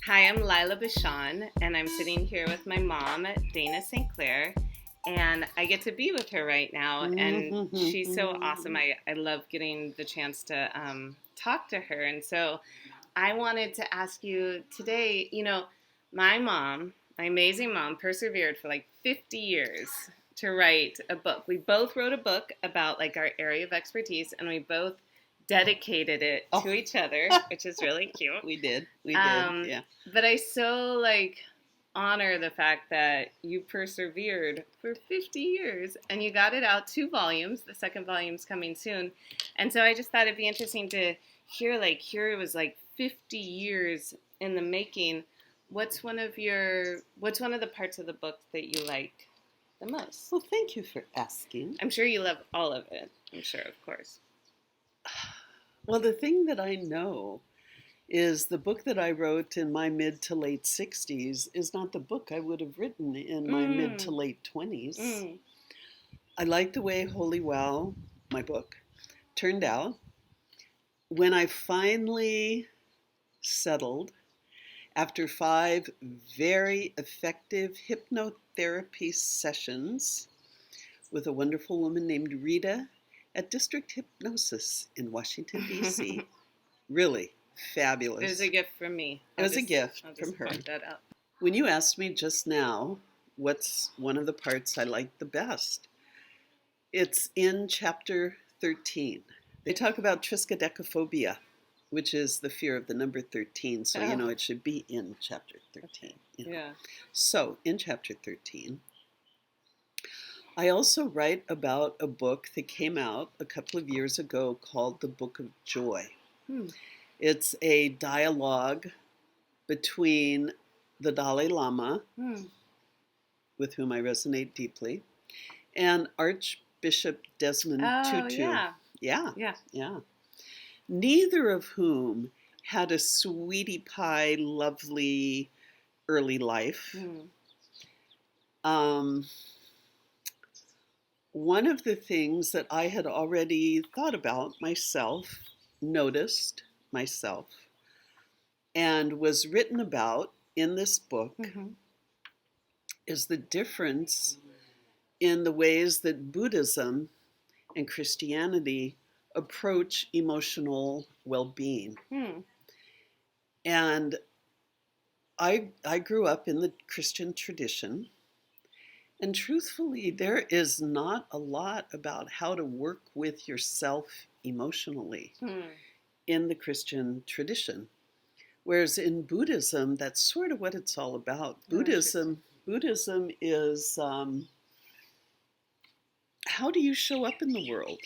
Hi, I'm Lila Bashan, and I'm sitting here with my mom, Dana St. Clair, and I get to be with her right now, and she's so awesome. I love getting the chance to talk to her, and so I wanted to ask you today, my mom, my amazing mom, persevered for like 50 years to write a book. We both wrote a book about like our area of expertise, and we both dedicated it to each other, which is really cute. We did, yeah. But I so honor the fact that you persevered for 50 years and you got it out 2 volumes. The second volume's coming soon. And so I just thought it'd be interesting to hear here it was 50 years in the making. What's one of the parts of the book that you like the most? Well, thank you for asking. I'm sure you love all of it. I'm sure, of course. Well, the thing that I know is the book that I wrote in my mid to late 60s is not the book I would have written in my mid to late 20s. I like the way Holy Well, my book, turned out. When I finally settled, after 5 very effective hypnotherapy sessions with a wonderful woman named Rita at District Hypnosis in Washington, D.C. Really fabulous. It was a gift from me. It was a gift from her. Point that out. When you asked me just now what's one of the parts I like the best, it's in chapter 13. They talk about triskaidekaphobia, which is the fear of the number 13. So, it should be in chapter 13. Yeah. So, in chapter 13, I also write about a book that came out a couple of years ago called The Book of Joy. It's a dialogue between the Dalai Lama, with whom I resonate deeply, and Archbishop Desmond Tutu. Yeah. Neither of whom had a sweetie pie, lovely early life. One of the things that I had already thought about myself, noticed myself, and was written about in this book is the difference in the ways that Buddhism and Christianity approach emotional well-being. And I grew up in the Christian tradition. And truthfully, there is not a lot about how to work with yourself emotionally in the Christian tradition. Whereas in Buddhism, that's sort of what it's all about. Buddhism is how do you show up in the world?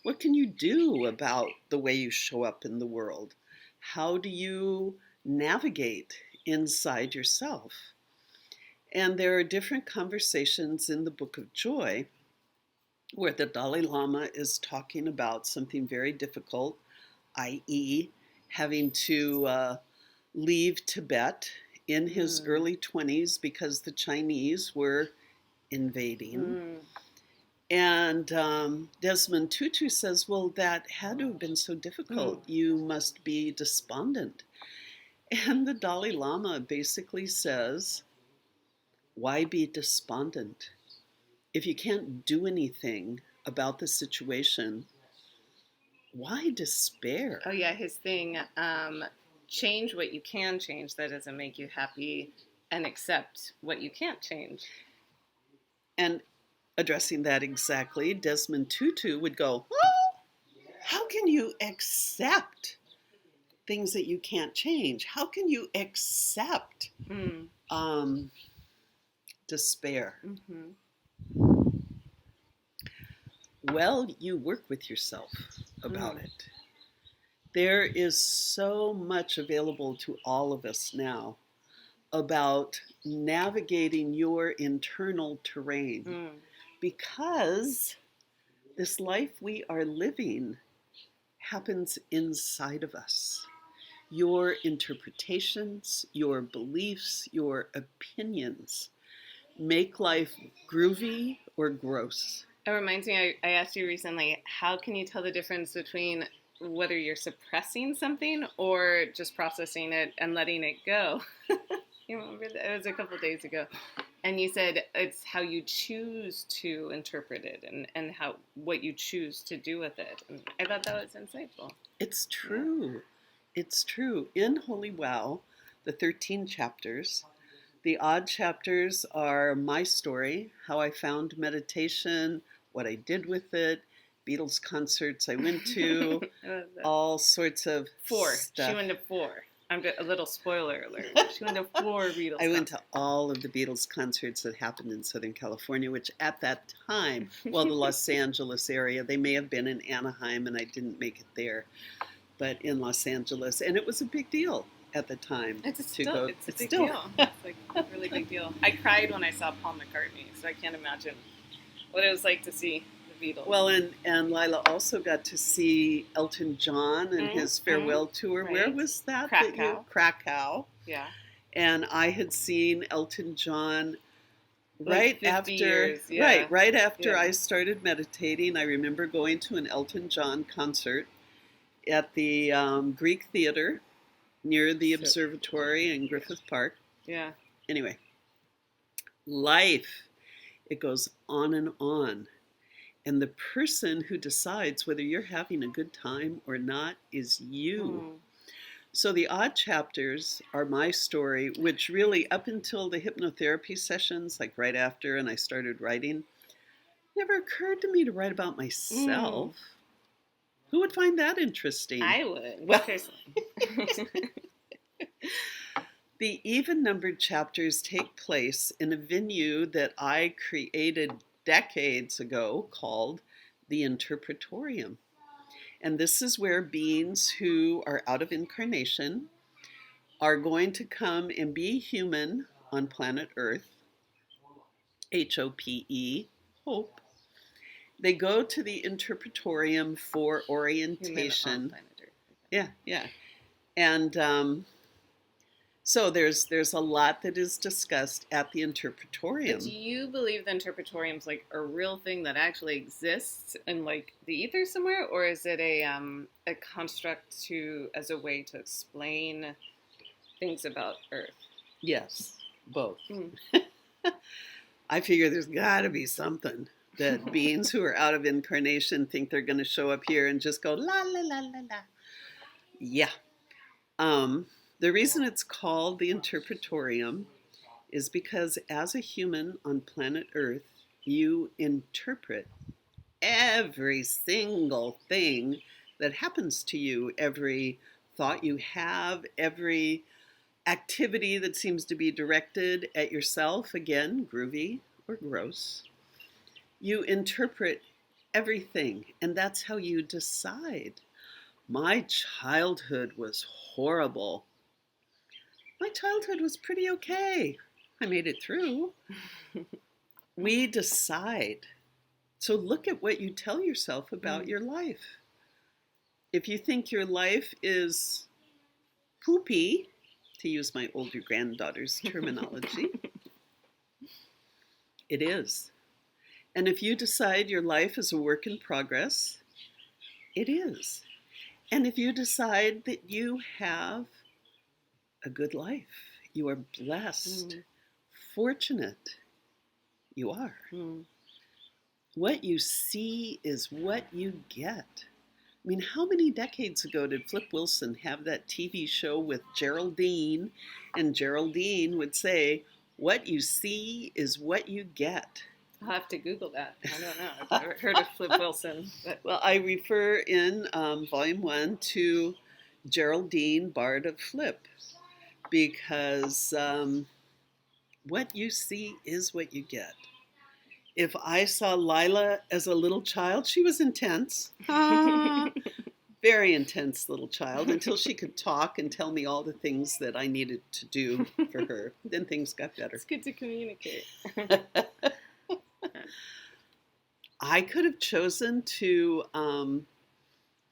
What can you do about the way you show up in the world? How do you navigate inside yourself? And there are different conversations in the Book of Joy where the Dalai Lama is talking about something very difficult, i.e., having to leave Tibet in his early 20s because the Chinese were invading. And Desmond Tutu says, well, that had to have been so difficult. You must be despondent. And the Dalai Lama basically says, why be despondent? If you can't do anything about the situation, why despair? Oh, yeah, his thing, change what you can change that doesn't make you happy and accept what you can't change. And addressing that exactly, Desmond Tutu would go, well, how can you accept things that you can't change? How can you accept despair? Well, you work with yourself about it. There is so much available to all of us now about navigating your internal terrain because this life we are living happens inside of us. Your interpretations, your beliefs, your opinions make life groovy or gross. It reminds me, I asked you recently, how can you tell the difference between whether you're suppressing something or just processing it and letting it go. You remember that? It was a couple of days ago. And you said it's how you choose to interpret it and what you choose to do with it. And I thought that was insightful. It's true. Yeah. It's true. In Holy Wow, the 13 chapters, the odd chapters are my story, how I found meditation, what I did with it, Beatles concerts I went to, all sorts of 4. stuff. She went to 4. I'm a little spoiler alert. She went to 4 Beatles I went to all of the Beatles concerts that happened in Southern California, which at that time, well, the Los Angeles area, they may have been in Anaheim, and I didn't make it there, but in Los Angeles. And it was a big deal at the time. It's a big deal. It's like a really big deal. I cried when I saw Paul McCartney, so I can't imagine what it was like to see the Beatles. Well, and Lila also got to see Elton John and his farewell tour. Right. Where was that? Krakow. Yeah. And I had seen Elton John right after Yeah. I started meditating. I remember going to an Elton John concert at the Greek Theater near the observatory in Griffith Park. Yeah. Anyway, life, it goes on and on. And the person who decides whether you're having a good time or not is you. So the odd chapters are my story, which really up until the hypnotherapy sessions, like right after, and I started writing, never occurred to me to write about myself. Who would find that interesting? I would. Well, the even-numbered chapters take place in a venue that I created decades ago called the Interpretorium. And this is where beings who are out of incarnation are going to come and be human on planet Earth, H-O-P-E, hope. They go to the Interpretorium for orientation. Yeah. And so there's a lot that is discussed at the Interpretorium. But do you believe the Interpretorium's like a real thing that actually exists in like the ether somewhere, or is it a construct as a way to explain things about Earth? Yes, both. I figure there's got to be something that beings who are out of incarnation think they're going to show up here and just go la la la la la. Yeah. The reason it's called the Interpretorium is because as a human on planet Earth, you interpret every single thing that happens to you, every thought you have, every activity that seems to be directed at yourself, again, groovy or gross. You interpret everything, and that's how you decide. My childhood was horrible. My childhood was pretty okay. I made it through. We decide. So look at what you tell yourself about your life. If you think your life is poopy, to use my older granddaughter's terminology, it is. And if you decide your life is a work in progress, it is. And if you decide that you have a good life, you are blessed, fortunate, you are. What you see is what you get. I mean, how many decades ago did Flip Wilson have that TV show with Geraldine? And Geraldine would say, what you see is what you get. I'll have to Google that. I don't know. I've never heard of Flip Wilson. But... Well, I refer in Volume 1 to Geraldine, Bard of Flip, because what you see is what you get. If I saw Lila as a little child, she was intense. Very intense little child, until she could talk and tell me all the things that I needed to do for her. Then things got better. It's good to communicate. I could have chosen to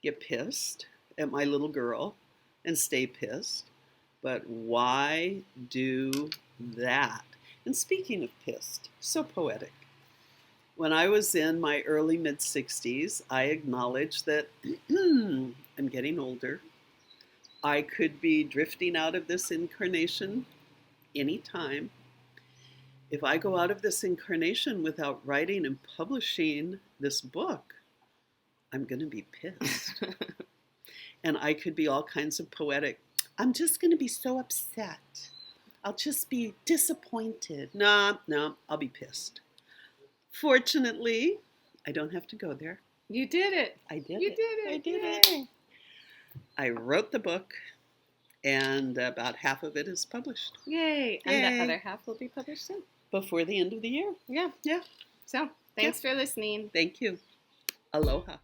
get pissed at my little girl and stay pissed, but why do that? And speaking of pissed, so poetic. When I was in my early mid-60s, I acknowledged that I'm getting older. I could be drifting out of this incarnation anytime. If I go out of this incarnation without writing and publishing this book, I'm going to be pissed. And I could be all kinds of poetic. I'm just going to be so upset. I'll just be disappointed. No, I'll be pissed. Fortunately, I don't have to go there. You did it. I did You it. did it. I did Yay. it. I wrote the book, and about half of it is published. Yay. And Yay. the other half will be published soon. Before the end of the year. Yeah. Yeah. So thanks for listening. Thank you. Aloha.